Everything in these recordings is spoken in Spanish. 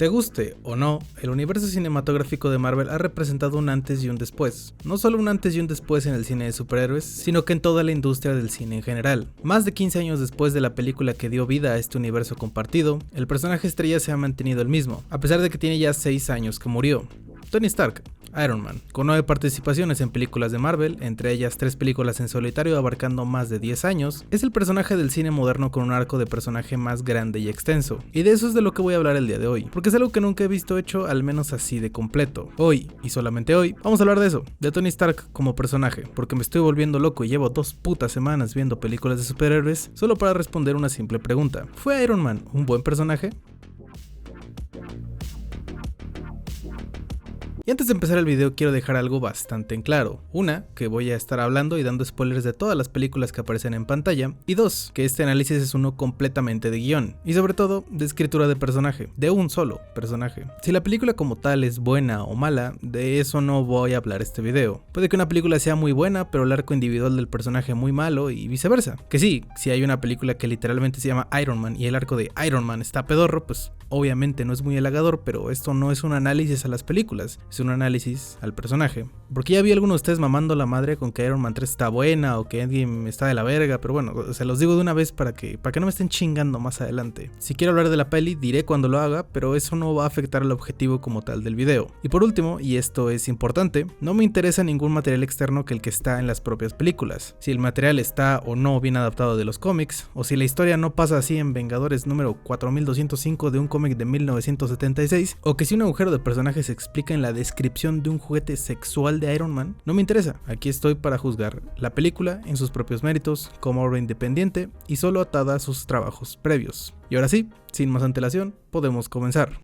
Te guste o no, el universo cinematográfico de Marvel ha representado un antes y un después. No solo un antes y un después en el cine de superhéroes, sino que en toda la industria del cine en general. Más de 15 años después de la película que dio vida a este universo compartido, el personaje estrella se ha mantenido el mismo, a pesar de que tiene ya 6 años que murió. Tony Stark, Iron Man, con 9 participaciones en películas de Marvel, entre ellas 3 películas en solitario abarcando más de 10 años, es el personaje del cine moderno con un arco de personaje más grande y extenso. Y de eso es de lo que voy a hablar el día de hoy, porque es algo que nunca he visto hecho al menos así de completo. Hoy, y solamente hoy, vamos a hablar de eso, de Tony Stark como personaje, porque me estoy volviendo loco y llevo 2 putas semanas viendo películas de superhéroes solo para responder una simple pregunta. ¿Fue Iron Man un buen personaje? Y antes de empezar el video quiero dejar algo bastante en claro. Una, que voy a estar hablando y dando spoilers de todas las películas que aparecen en pantalla. Y 2, que este análisis es uno completamente de guión. Y sobre todo, de escritura de personaje. De un solo personaje. Si la película como tal es buena o mala, de eso no voy a hablar este video. Puede que una película sea muy buena, pero el arco individual del personaje muy malo y viceversa. Que sí, si hay una película que literalmente se llama Iron Man y el arco de Iron Man está pedorro, pues obviamente no es muy halagador, pero esto no es un análisis a las películas. Es un análisis al personaje, porque ya vi a algunos de ustedes mamando la madre con que Iron Man 3 está buena o que Endgame está de la verga, pero bueno, se los digo de una vez para que no me estén chingando más adelante. Si quiero hablar de la peli diré cuando lo haga, pero eso no va a afectar al objetivo como tal del video. Y por último, y esto es importante, no me interesa ningún material externo que el que está en las propias películas. Si el material está o no bien adaptado de los cómics, o si la historia no pasa así en Vengadores número 4205 de un cómic de 1976, o que si un agujero de personaje se explica en la descripción de un juguete sexual de Iron Man, no me interesa. Aquí estoy para juzgar la película en sus propios méritos, como obra independiente y solo atada a sus trabajos previos. Y ahora sí, sin más antelación, podemos comenzar.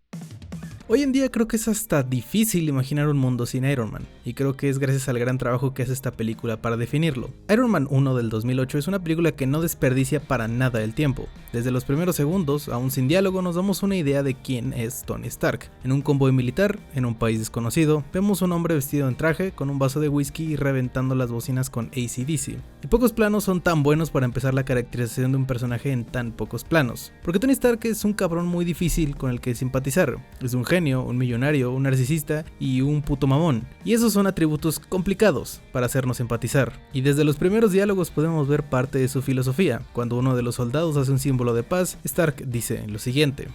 Hoy en día creo que es hasta difícil imaginar un mundo sin Iron Man, y creo que es gracias al gran trabajo que hace esta película para definirlo. Iron Man 1 del 2008 es una película que no desperdicia para nada el tiempo. Desde los primeros segundos, aún sin diálogo, nos damos una idea de quién es Tony Stark. En un convoy militar, en un país desconocido, vemos un hombre vestido en traje, con un vaso de whisky y reventando las bocinas con AC/DC. Y pocos planos son tan buenos para empezar la caracterización de un personaje en tan pocos planos, porque Tony Stark es un cabrón muy difícil con el que simpatizar. Es un genio, un millonario, un narcisista y un puto mamón. Y esos son atributos complicados para hacernos empatizar. Y desde los primeros diálogos podemos ver parte de su filosofía. Cuando uno de los soldados hace un símbolo de paz, Stark dice lo siguiente: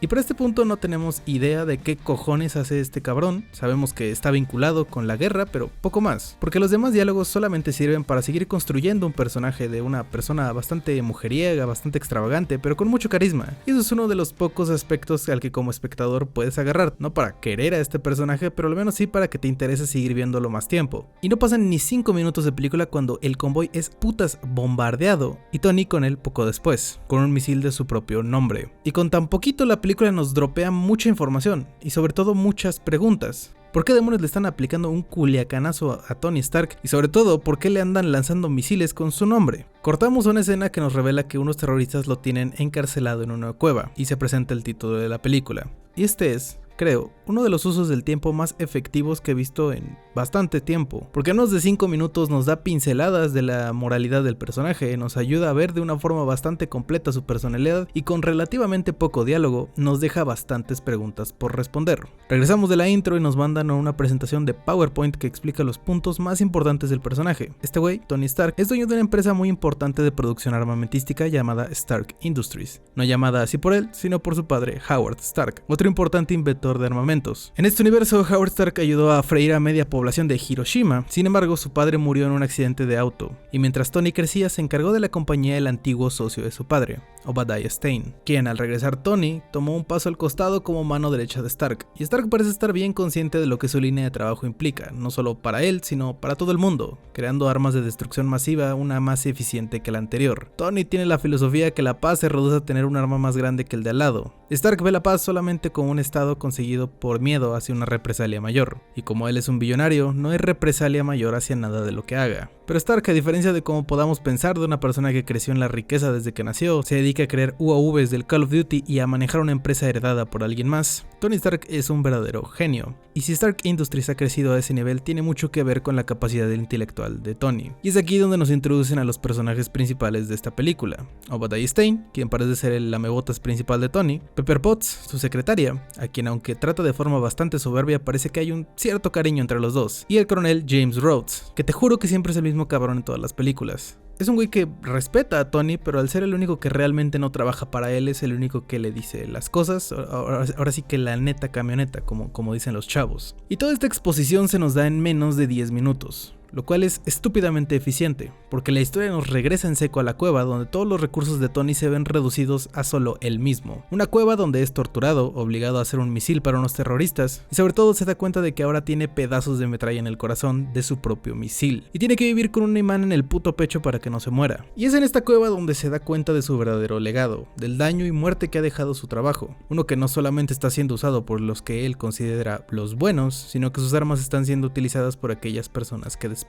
y por este punto no tenemos idea de qué cojones hace este cabrón. Sabemos que está vinculado con la guerra, pero poco más, porque los demás diálogos solamente sirven para seguir construyendo un personaje de una persona bastante mujeriega, bastante extravagante, pero con mucho carisma. Y eso es uno de los pocos aspectos al que como espectador puedes agarrar, no para querer a este personaje, pero al menos sí para que te interese seguir viéndolo más tiempo. Y no pasan ni 5 minutos de película cuando el convoy es putas bombardeado, y Tony con él poco después, con un misil de su propio nombre. Y con tan poquito la película nos dropea mucha información y sobre todo muchas preguntas. ¿Por qué demonios le están aplicando un culiacanazo a Tony Stark? Y sobre todo, ¿por qué le andan lanzando misiles con su nombre? Cortamos una escena que nos revela que unos terroristas lo tienen encarcelado en una cueva y se presenta el título de la película. Y este es, creo, uno de los usos del tiempo más efectivos que he visto en bastante tiempo, porque en menos de 5 minutos nos da pinceladas de la moralidad del personaje, nos ayuda a ver de una forma bastante completa su personalidad y con relativamente poco diálogo nos deja bastantes preguntas por responder. Regresamos de la intro y nos mandan a una presentación de PowerPoint que explica los puntos más importantes del personaje. Este güey, Tony Stark, es dueño de una empresa muy importante de producción armamentística llamada Stark Industries, no llamada así por él, sino por su padre Howard Stark, otro importante inventor de armamentos. En este universo, Howard Stark ayudó a freír a media población de Hiroshima. Sin embargo, su padre murió en un accidente de auto, y mientras Tony crecía se encargó de la compañía del antiguo socio de su padre, Obadiah Stane, quien al regresar Tony tomó un paso al costado como mano derecha de Stark, y Stark parece estar bien consciente de lo que su línea de trabajo implica, no solo para él, sino para todo el mundo, creando armas de destrucción masiva, una más eficiente que la anterior. Tony tiene la filosofía que la paz se reduce a tener un arma más grande que el de al lado. Stark ve la paz solamente como un estado conseguido por miedo hacia una represalia mayor, y como él es un billonario, no hay represalia mayor hacia nada de lo que haga. Pero Stark, a diferencia de cómo podamos pensar de una persona que creció en la riqueza desde que nació, se dedica a crear UAVs del Call of Duty y a manejar una empresa heredada por alguien más, Tony Stark es un verdadero genio. Y si Stark Industries ha crecido a ese nivel, tiene mucho que ver con la capacidad intelectual de Tony. Y es aquí donde nos introducen a los personajes principales de esta película. Obadiah Stane, quien parece ser el lamebotas principal de Tony, Pepper Potts, su secretaria, a quien aunque trata de forma bastante soberbia parece que hay un cierto cariño entre los dos, y el coronel James Rhodes, que te juro que siempre es el mismo cabrón en todas las películas. Es un güey que respeta a Tony, pero al ser el único que realmente no trabaja para él, es el único que le dice las cosas, ahora sí que la neta camioneta, como dicen los chavos. Y toda esta exposición se nos da en menos de 10 minutos. Lo cual es estúpidamente eficiente, porque la historia nos regresa en seco a la cueva donde todos los recursos de Tony se ven reducidos a solo él mismo. Una cueva donde es torturado, obligado a hacer un misil para unos terroristas, y sobre todo se da cuenta de que ahora tiene pedazos de metralla en el corazón de su propio misil, y tiene que vivir con un imán en el puto pecho para que no se muera. Y es en esta cueva donde se da cuenta de su verdadero legado, del daño y muerte que ha dejado su trabajo, uno que no solamente está siendo usado por los que él considera los buenos, sino que sus armas están siendo utilizadas por aquellas personas que desprecia.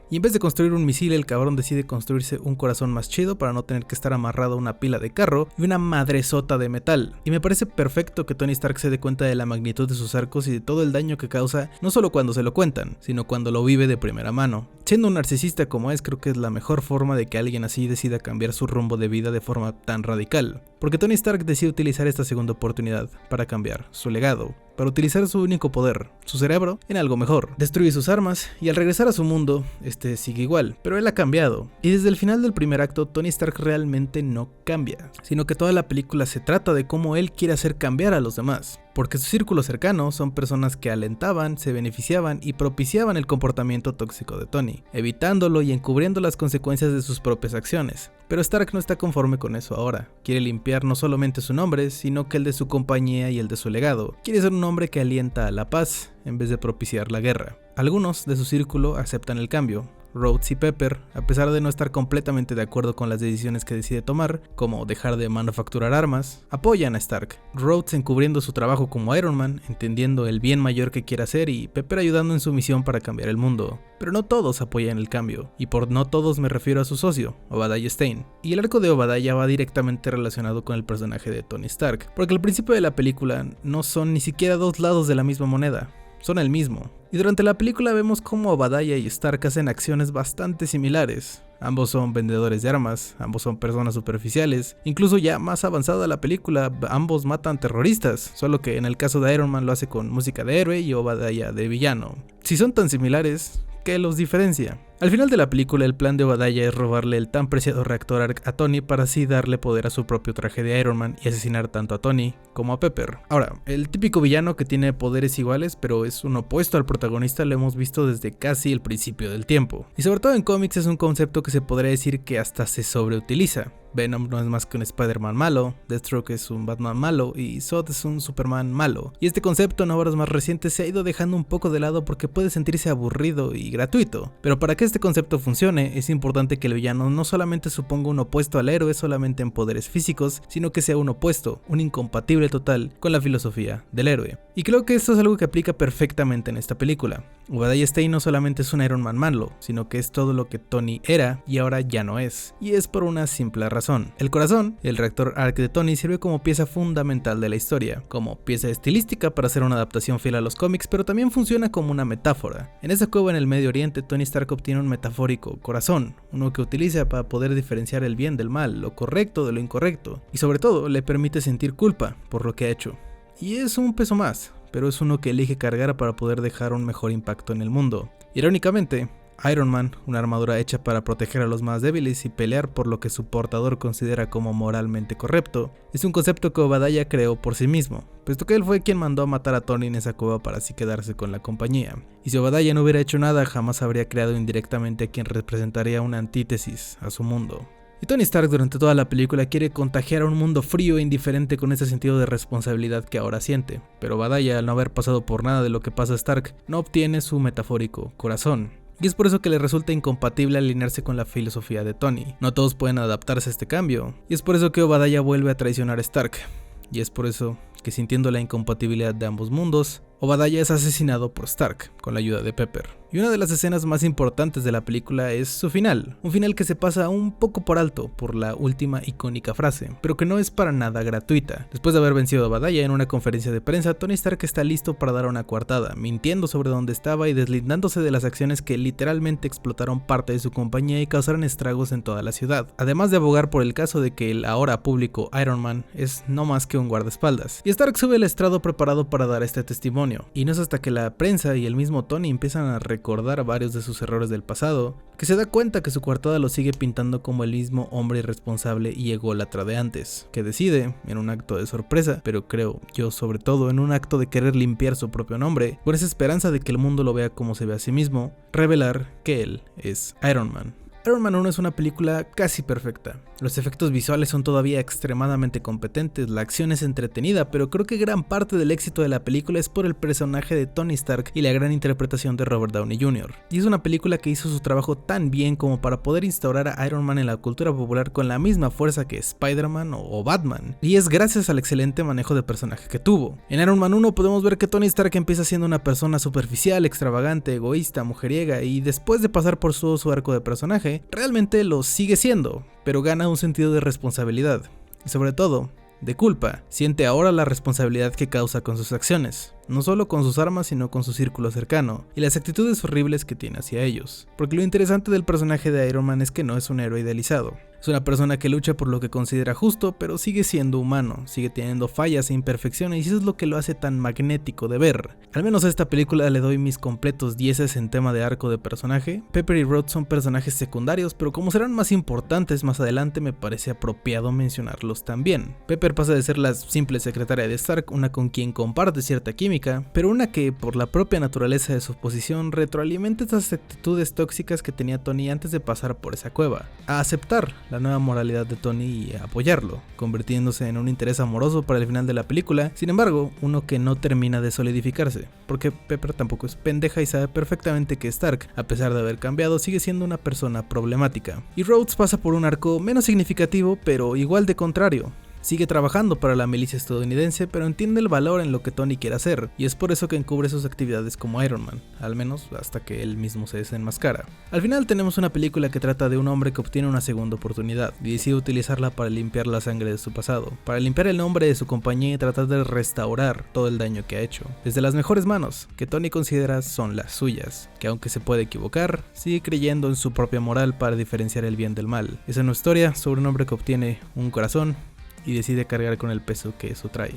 Y en vez de construir un misil, el cabrón decide construirse un corazón más chido para no tener que estar amarrado a una pila de carro y una madresota de metal. Y me parece perfecto que Tony Stark se dé cuenta de la magnitud de sus arcos y de todo el daño que causa, no solo cuando se lo cuentan, sino cuando lo vive de primera mano. Siendo un narcisista como es, creo que es la mejor forma de que alguien así decida cambiar su rumbo de vida de forma tan radical. Porque Tony Stark decide utilizar esta segunda oportunidad para cambiar su legado, para utilizar su único poder, su cerebro, en algo mejor. Destruye sus armas y al regresar a su mundo, este sigue igual, pero él ha cambiado. Y desde el final del primer acto, Tony Stark realmente no cambia, sino que toda la película se trata de cómo él quiere hacer cambiar a los demás. Porque su círculo cercano son personas que alentaban, se beneficiaban y propiciaban el comportamiento tóxico de Tony, evitándolo y encubriendo las consecuencias de sus propias acciones. Pero Stark no está conforme con eso ahora. Quiere limpiar no solamente su nombre, sino que el de su compañía y el de su legado. Quiere ser un hombre que alienta a la paz en vez de propiciar la guerra. Algunos de su círculo aceptan el cambio. Rhodes y Pepper, a pesar de no estar completamente de acuerdo con las decisiones que decide tomar, como dejar de manufacturar armas, apoyan a Stark. Rhodes encubriendo su trabajo como Iron Man, entendiendo el bien mayor que quiere hacer, y Pepper ayudando en su misión para cambiar el mundo. Pero no todos apoyan el cambio, y por no todos me refiero a su socio, Obadiah Stane. Y el arco de Obadiah va directamente relacionado con el personaje de Tony Stark, porque al principio de la película no son ni siquiera dos lados de la misma moneda, son el mismo. Y durante la película vemos cómo Obadiah y Stark hacen acciones bastante similares. Ambos son vendedores de armas, ambos son personas superficiales, incluso ya más avanzada la película, ambos matan terroristas, solo que en el caso de Iron Man lo hace con música de héroe y Obadiah de villano. Si son tan similares, ¿qué los diferencia? Al final de la película, el plan de Obadiah es robarle el tan preciado reactor ARC a Tony para así darle poder a su propio traje de Iron Man y asesinar tanto a Tony como a Pepper. Ahora, el típico villano que tiene poderes iguales pero es un opuesto al protagonista lo hemos visto desde casi el principio del tiempo. Y sobre todo en cómics es un concepto que se podría decir que hasta se sobreutiliza. Venom no es más que un Spider-Man malo, Deathstroke es un Batman malo y Zod es un Superman malo. Y este concepto en obras más recientes se ha ido dejando un poco de lado porque puede sentirse aburrido y gratuito. Pero para que este concepto funcione es importante que el villano no solamente suponga un opuesto al héroe solamente en poderes físicos, sino que sea un opuesto, un incompatible total con la filosofía del héroe. Y creo que esto es algo que aplica perfectamente en esta película. Obadiah Stane no solamente es un Iron Man malo, sino que es todo lo que Tony era y ahora ya no es. Y es por una simple razón. El corazón, el reactor ARC de Tony, sirve como pieza fundamental de la historia, como pieza estilística para hacer una adaptación fiel a los cómics, pero también funciona como una metáfora. En esa cueva en el Medio Oriente, Tony Stark obtiene un metafórico corazón, uno que utiliza para poder diferenciar el bien del mal, lo correcto de lo incorrecto, y sobre todo le permite sentir culpa por lo que ha hecho. Y es un peso más, pero es uno que elige cargar para poder dejar un mejor impacto en el mundo. Irónicamente, Iron Man, una armadura hecha para proteger a los más débiles y pelear por lo que su portador considera como moralmente correcto, es un concepto que Obadiah creó por sí mismo, puesto que él fue quien mandó a matar a Tony en esa cueva para así quedarse con la compañía. Y si Obadiah no hubiera hecho nada, jamás habría creado indirectamente a quien representaría una antítesis a su mundo. Y Tony Stark durante toda la película quiere contagiar a un mundo frío e indiferente con ese sentido de responsabilidad que ahora siente, pero Obadiah, al no haber pasado por nada de lo que pasa a Stark, no obtiene su metafórico corazón. Y es por eso que le resulta incompatible alinearse con la filosofía de Tony. No todos pueden adaptarse a este cambio. Y es por eso que Obadiah vuelve a traicionar a Stark. Y es por eso que, sintiendo la incompatibilidad de ambos mundos, Obadiah es asesinado por Stark con la ayuda de Pepper. Y una de las escenas más importantes de la película es su final, un final que se pasa un poco por alto por la última icónica frase, pero que no es para nada gratuita. Después de haber vencido a Badaya en una conferencia de prensa, Tony Stark está listo para dar una coartada, mintiendo sobre dónde estaba y deslindándose de las acciones que literalmente explotaron parte de su compañía y causaron estragos en toda la ciudad, además de abogar por el caso de que el ahora público Iron Man es no más que un guardaespaldas. Y Stark sube al estrado preparado para dar este testimonio, y no es hasta que la prensa y el mismo Tony empiezan a recordar varios de sus errores del pasado, que se da cuenta que su coartada lo sigue pintando como el mismo hombre irresponsable y ególatra de antes, que decide, en un acto de sorpresa, pero creo yo sobre todo en un acto de querer limpiar su propio nombre, con esa esperanza de que el mundo lo vea como se ve a sí mismo, revelar que él es Iron Man. Iron Man 1 es una película casi perfecta. Los efectos visuales son todavía extremadamente competentes, la acción es entretenida, pero creo que gran parte del éxito de la película es por el personaje de Tony Stark y la gran interpretación de Robert Downey Jr. Y es una película que hizo su trabajo tan bien como para poder instaurar a Iron Man en la cultura popular con la misma fuerza que Spider-Man o Batman. Y es gracias al excelente manejo de personaje que tuvo. En Iron Man 1 podemos ver que Tony Stark empieza siendo una persona superficial, extravagante, egoísta, mujeriega, y después de pasar por todo su arco de personaje, realmente lo sigue siendo, pero gana un sentido de responsabilidad, y sobre todo, de culpa. Siente ahora la responsabilidad que causa con sus acciones, no solo con sus armas sino con su círculo cercano, y las actitudes horribles que tiene hacia ellos. Porque lo interesante del personaje de Iron Man es que no es un héroe idealizado. Es una persona que lucha por lo que considera justo, pero sigue siendo humano, sigue teniendo fallas e imperfecciones, y eso es lo que lo hace tan magnético de ver. Al menos a esta película le doy mis completos 10 en tema de arco de personaje. Pepper y Rhodes son personajes secundarios, pero como serán más importantes más adelante me parece apropiado mencionarlos también. Pepper pasa de ser la simple secretaria de Stark, una con quien comparte cierta química, pero una que por la propia naturaleza de su posición retroalimenta esas actitudes tóxicas que tenía Tony antes de pasar por esa cueva, a aceptar la nueva moralidad de Tony y a apoyarlo, convirtiéndose en un interés amoroso para el final de la película. Sin embargo, uno que no termina de solidificarse, porque Pepper tampoco es pendeja y sabe perfectamente que Stark, a pesar de haber cambiado, sigue siendo una persona problemática. Y Rhodes pasa por un arco menos significativo, pero igual de contrario. Sigue trabajando para la milicia estadounidense, pero entiende el valor en lo que Tony quiere hacer, y es por eso que encubre sus actividades como Iron Man, al menos hasta que él mismo se desenmascara. Al final tenemos una película que trata de un hombre que obtiene una segunda oportunidad, y decide utilizarla para limpiar la sangre de su pasado, para limpiar el nombre de su compañía y tratar de restaurar todo el daño que ha hecho, desde las mejores manos, que Tony considera son las suyas, que aunque se puede equivocar, sigue creyendo en su propia moral para diferenciar el bien del mal. Es una historia sobre un hombre que obtiene un corazón y decide cargar con el peso que eso trae.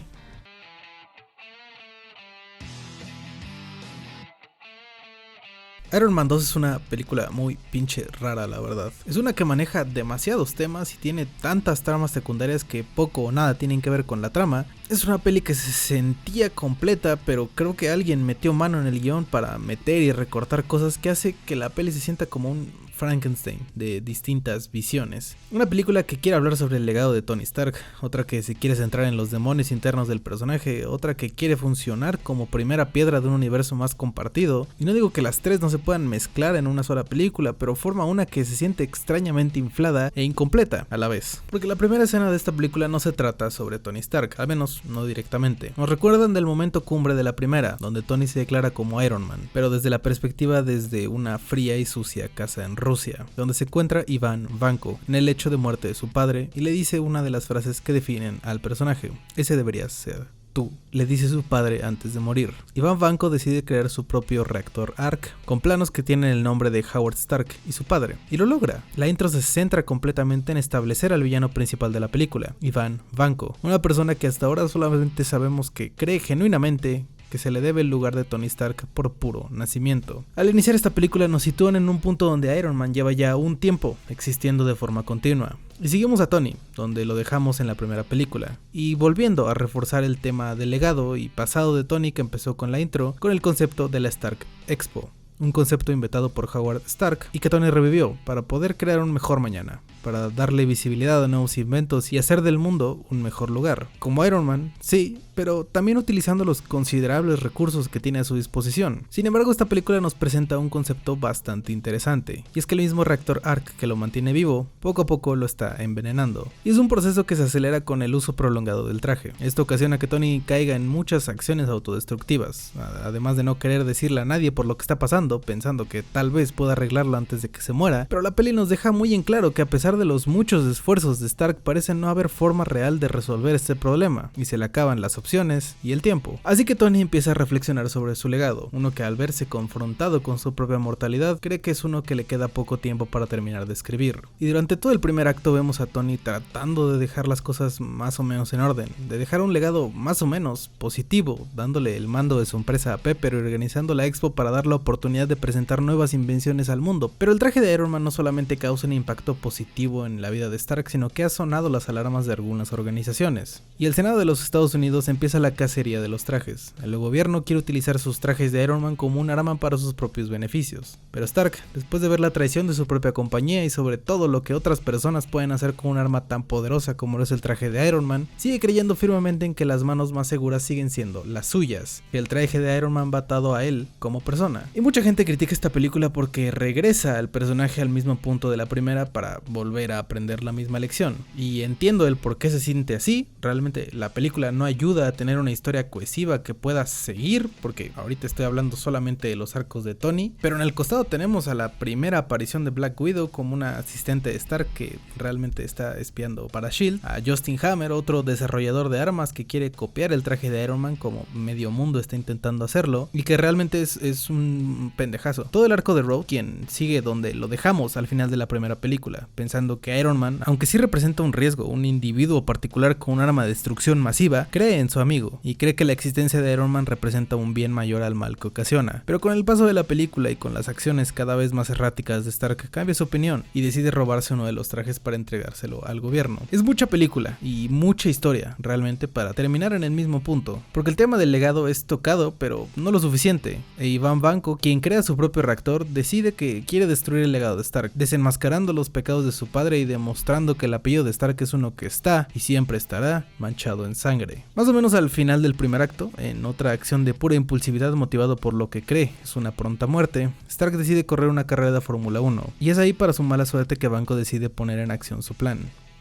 Iron Man 2 es una película muy pinche rara, la verdad. Es una que maneja demasiados temas y tiene tantas tramas secundarias que poco o nada tienen que ver con la trama. Es una peli que se sentía completa, pero creo que alguien metió mano en el guión para meter y recortar cosas que hace que la peli se sienta como un Frankenstein de distintas visiones. Una película que quiere hablar sobre el legado de Tony Stark, otra que se quiere centrar en los demonios internos del personaje, otra que quiere funcionar como primera piedra de un universo más compartido. Y no digo que las tres no se puedan mezclar en una sola película, pero forma una que se siente extrañamente inflada e incompleta a la vez. Porque la primera escena de esta película no se trata sobre Tony Stark, al menos no directamente. Nos recuerdan del momento cumbre de la primera, donde Tony se declara como Iron Man, pero desde la perspectiva desde una fría y sucia casa en Rusia, donde se encuentra Ivan Vanko en el lecho de muerte de su padre y le dice una de las frases que definen al personaje: ese deberías ser tú, le dice su padre antes de morir. Ivan Vanko decide crear su propio reactor ARC, con planos que tienen el nombre de Howard Stark y su padre, y lo logra. La intro se centra completamente en establecer al villano principal de la película, Ivan Vanko, una persona que hasta ahora solamente sabemos que cree genuinamente que se le debe el lugar de Tony Stark por puro nacimiento. Al iniciar esta película nos sitúan en un punto donde Iron Man lleva ya un tiempo existiendo de forma continua. Y seguimos a Tony, donde lo dejamos en la primera película, y volviendo a reforzar el tema del legado y pasado de Tony que empezó con la intro, con el concepto de la Stark Expo. Un concepto inventado por Howard Stark y que Tony revivió para poder crear un mejor mañana, para darle visibilidad a nuevos inventos y hacer del mundo un mejor lugar. Como Iron Man, sí, pero también utilizando los considerables recursos que tiene a su disposición. Sin embargo, esta película nos presenta un concepto bastante interesante, y es que el mismo reactor ARC que lo mantiene vivo, poco a poco lo está envenenando. Y es un proceso que se acelera con el uso prolongado del traje. Esto ocasiona que Tony caiga en muchas acciones autodestructivas, además de no querer decirle a nadie por lo que está pasando, pensando que tal vez pueda arreglarlo antes de que se muera, pero la peli nos deja muy en claro que a pesar de los muchos esfuerzos de Stark, parece no haber forma real de resolver este problema, y se le acaban las opciones y el tiempo. Así que Tony empieza a reflexionar sobre su legado, uno que al verse confrontado con su propia mortalidad, cree que es uno que le queda poco tiempo para terminar de escribir. Y durante todo el primer acto vemos a Tony tratando de dejar las cosas más o menos en orden, de dejar un legado más o menos positivo, dándole el mando de su empresa a Pepper y organizando la expo para dar la oportunidad de presentar nuevas invenciones al mundo. Pero el traje de Iron Man no solamente causa un impacto positivo en la vida de Stark, sino que ha sonado las alarmas de algunas organizaciones. Y el Senado de los Estados Unidos empieza la cacería de los trajes. El gobierno quiere utilizar sus trajes de Iron Man como un arma para sus propios beneficios. Pero Stark, después de ver la traición de su propia compañía y sobre todo lo que otras personas pueden hacer con un arma tan poderosa como lo es el traje de Iron Man, sigue creyendo firmemente en que las manos más seguras siguen siendo las suyas, que el traje de Iron Man va atado a él como persona. Y mucha gente critica esta película porque regresa al personaje al mismo punto de la primera para volver a aprender la misma lección. Y entiendo el por qué se siente así. Realmente la película no ayuda a tener una historia cohesiva que pueda seguir, porque ahorita estoy hablando solamente de los arcos de Tony, pero en el costado tenemos a la primera aparición de Black Widow como una asistente de Stark que realmente está espiando para SHIELD, a Justin Hammer, otro desarrollador de armas que quiere copiar el traje de Iron Man como medio mundo está intentando hacerlo, y que realmente es un pendejazo. Todo el arco de Rogue, quien sigue donde lo dejamos al final de la primera película, pensando que Iron Man, aunque sí representa un riesgo, un individuo particular con un arma de destrucción masiva, cree en su amigo y cree que la existencia de Iron Man representa un bien mayor al mal que ocasiona. Pero con el paso de la película y con las acciones cada vez más erráticas de Stark, cambia su opinión y decide robarse uno de los trajes para entregárselo al gobierno. Es mucha película y mucha historia realmente para terminar en el mismo punto, porque el tema del legado es tocado, pero no lo suficiente. E Ivan Vanko, quien crea su propio reactor, decide que quiere destruir el legado de Stark, desenmascarando los pecados de su padre y demostrando que el apellido de Stark es uno que está y siempre estará manchado en sangre. Más o menos al final del primer acto, en otra acción de pura impulsividad motivado por lo que cree es una pronta muerte, Stark decide correr una carrera de Fórmula 1, y es ahí para su mala suerte que Vanko decide poner en acción su plan,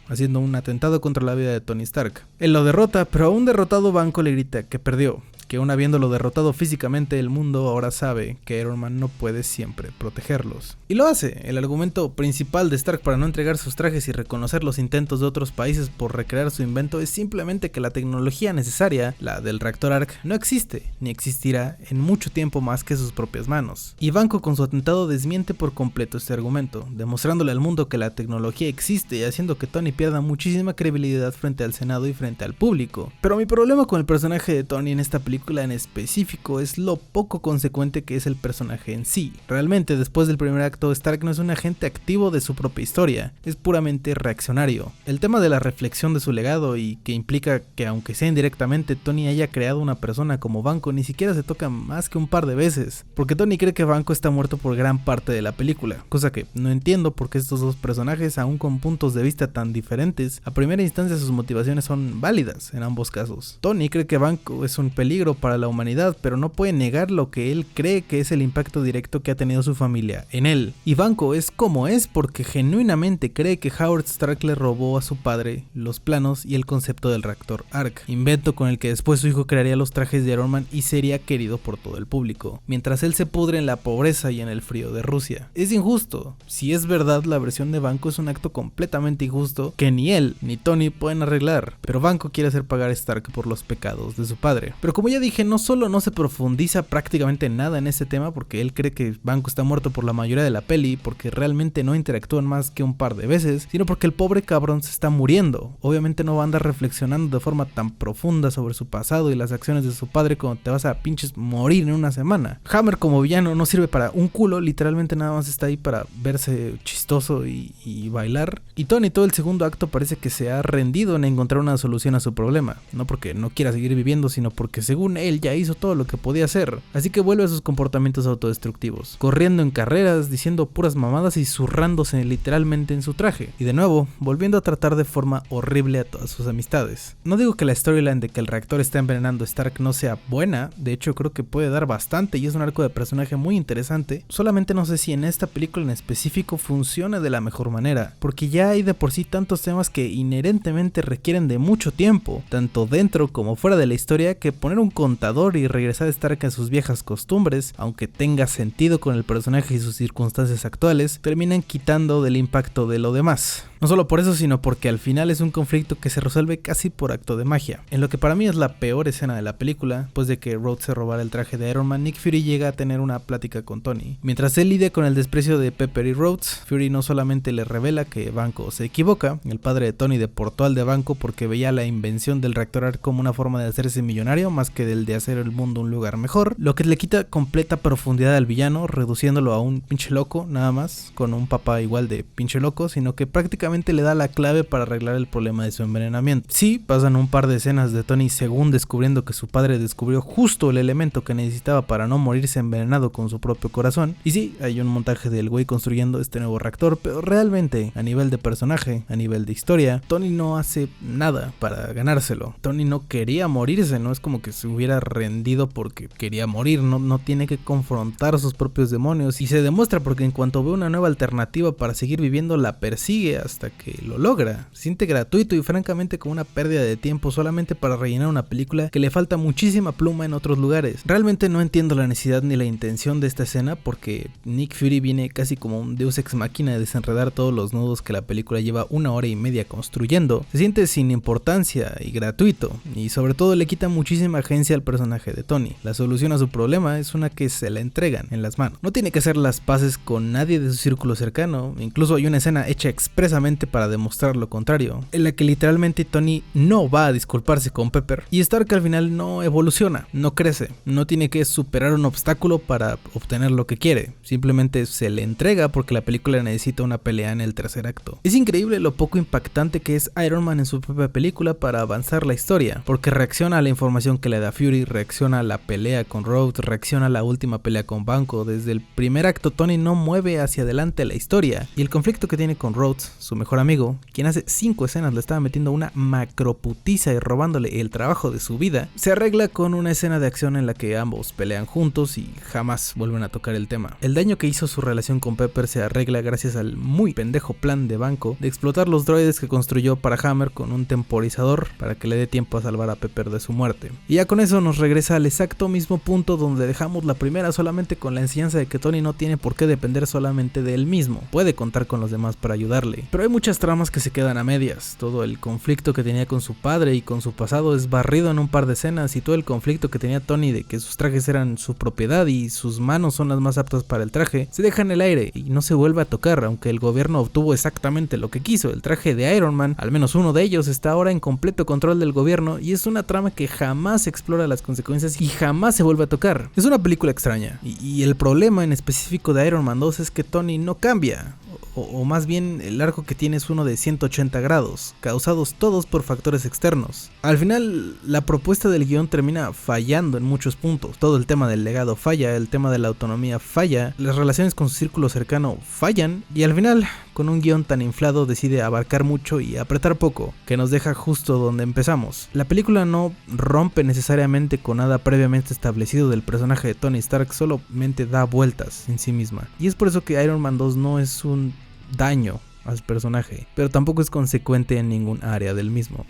haciendo un atentado contra la vida de Tony Stark. Él lo derrota, pero a un derrotado Vanko le grita que perdió, que aún habiéndolo derrotado físicamente, el mundo ahora sabe que Iron Man no puede siempre protegerlos. Y lo hace. El argumento principal de Stark para no entregar sus trajes y reconocer los intentos de otros países por recrear su invento es simplemente que la tecnología necesaria, la del reactor ARC, no existe, ni existirá en mucho tiempo más que sus propias manos. Y Vanko con su atentado desmiente por completo este argumento, demostrándole al mundo que la tecnología existe y haciendo que Tony pierda muchísima credibilidad frente al Senado y frente al público. Pero mi problema con el personaje de Tony en esta película en específico es lo poco consecuente que es el personaje en sí. Realmente después del primer acto, Stark no es un agente activo de su propia historia, es puramente reaccionario. El tema de la reflexión de su legado y que implica que aunque sea indirectamente Tony haya creado una persona como Vanko ni siquiera se toca más que un par de veces, porque Tony cree que Vanko está muerto por gran parte de la película, cosa que no entiendo porque estos dos personajes, aún con puntos de vista tan diferentes, a primera instancia sus motivaciones son válidas en ambos casos. Tony cree que Vanko es un peligro para la humanidad, pero no puede negar lo que él cree que es el impacto directo que ha tenido su familia en él. Y Vanko es como es porque genuinamente cree que Howard Stark le robó a su padre los planos y el concepto del reactor ARC, invento con el que después su hijo crearía los trajes de Iron Man y sería querido por todo el público, mientras él se pudre en la pobreza y en el frío de Rusia. Es injusto. Si es verdad, la versión de Vanko es un acto completamente injusto que ni él ni Tony pueden arreglar, pero Vanko quiere hacer pagar a Stark por los pecados de su padre. Pero como ya dije, no solo no se profundiza prácticamente nada en este tema porque él cree que Vanko está muerto por la mayoría de la peli, porque realmente no interactúan más que un par de veces, sino porque el pobre cabrón se está muriendo. Obviamente no va a andar reflexionando de forma tan profunda sobre su pasado y las acciones de su padre cuando te vas a pinches morir en una semana. Hammer como villano no sirve para un culo, literalmente nada más está ahí para verse chistoso y bailar. Y Tony todo el segundo acto parece que se ha rendido en encontrar una solución a su problema, no porque no quiera seguir viviendo, sino porque seguro según él ya hizo todo lo que podía hacer, así que vuelve a sus comportamientos autodestructivos, corriendo en carreras, diciendo puras mamadas y zurrándose literalmente en su traje, y de nuevo, volviendo a tratar de forma horrible a todas sus amistades. No digo que la storyline de que el reactor está envenenando a Stark no sea buena, de hecho creo que puede dar bastante y es un arco de personaje muy interesante, solamente no sé si en esta película en específico funciona de la mejor manera, porque ya hay de por sí tantos temas que inherentemente requieren de mucho tiempo, tanto dentro como fuera de la historia, que poner un contador y regresar a Stark a sus viejas costumbres, aunque tenga sentido con el personaje y sus circunstancias actuales, terminan quitando del impacto de lo demás. No solo por eso, sino porque al final es un conflicto que se resuelve casi por acto de magia. En lo que para mí es la peor escena de la película, después de que Rhodes se robara el traje de Iron Man, Nick Fury llega a tener una plática con Tony. Mientras él lidia con el desprecio de Pepper y Rhodes, Fury no solamente le revela que Vanko se equivoca, el padre de Tony deportó al de Vanko porque veía la invención del reactor como una forma de hacerse millonario más que del de hacer el mundo un lugar mejor, lo que le quita completa profundidad al villano, reduciéndolo a un pinche loco nada más, con un papá igual de pinche loco, sino que prácticamente le da la clave para arreglar el problema de su envenenamiento. Sí, pasan un par de escenas de Tony según descubriendo que su padre descubrió justo el elemento que necesitaba para no morirse envenenado con su propio corazón, y sí, hay un montaje del güey construyendo este nuevo reactor, pero realmente, a nivel de personaje, a nivel de historia, Tony no hace nada para ganárselo. Tony no quería morirse, no es como que se hubiera rendido porque quería morir, no tiene que confrontar sus propios demonios, y se demuestra porque en cuanto ve una nueva alternativa para seguir viviendo la persigue hasta que lo logra. Se siente gratuito y francamente como una pérdida de tiempo solamente para rellenar una película que le falta muchísima pluma en otros lugares. Realmente no entiendo la necesidad ni la intención de esta escena porque Nick Fury viene casi como un deus ex machina de desenredar todos los nudos que la película lleva 1 hora y media construyendo. Se siente sin importancia y gratuito, y sobre todo le quita muchísima agencia al personaje de Tony. La solución a su problema es una que se la entregan en las manos. No tiene que hacer las paces con nadie de su círculo cercano, incluso hay una escena hecha expresamente para demostrar lo contrario, en la que literalmente Tony no va a disculparse con Pepper, y Stark al final no evoluciona, no crece, no tiene que superar un obstáculo para obtener lo que quiere, simplemente se le entrega porque la película necesita una pelea en el tercer acto. Es increíble lo poco impactante que es Iron Man en su propia película para avanzar la historia, porque reacciona a la información que le da Fury, reacciona a la pelea con Rhodes, reacciona a la última pelea con Vanko. Desde el primer acto Tony no mueve hacia adelante la historia, y el conflicto que tiene con Rhodes, su mejor amigo, quien hace 5 escenas le estaba metiendo una macroputiza y robándole el trabajo de su vida, se arregla con una escena de acción en la que ambos pelean juntos y jamás vuelven a tocar el tema. El daño que hizo su relación con Pepper se arregla gracias al muy pendejo plan de Vanko de explotar los droides que construyó para Hammer con un temporizador para que le dé tiempo a salvar a Pepper de su muerte. Y ya con eso nos regresa al exacto mismo punto donde dejamos la primera, solamente con la enseñanza de que Tony no tiene por qué depender solamente de él mismo, puede contar con los demás para ayudarle. Pero hay muchas tramas que se quedan a medias, todo el conflicto que tenía con su padre y con su pasado es barrido en un par de escenas, y todo el conflicto que tenía Tony de que sus trajes eran su propiedad y sus manos son las más aptas para el traje, se deja en el aire y no se vuelve a tocar, aunque el gobierno obtuvo exactamente lo que quiso. El traje de Iron Man, al menos uno de ellos, está ahora en completo control del gobierno, y es una trama que jamás explora las consecuencias y jamás se vuelve a tocar. Es una película extraña, y el problema en específico de Iron Man 2 es que Tony no cambia. O más bien el arco que tiene es uno de 180 grados, causados todos por factores externos. Al final la propuesta del guión termina fallando en muchos puntos. Todo el tema del legado falla, el tema de la autonomía falla, las relaciones con su círculo cercano fallan, y al final, con un guión tan inflado, decide abarcar mucho y apretar poco, que nos deja justo donde empezamos. La película no rompe necesariamente con nada previamente establecido del personaje de Tony Stark, solamente da vueltas en sí misma. Y es por eso que Iron Man 2 no es un daño al personaje, pero tampoco es consecuente en ningún área del mismo.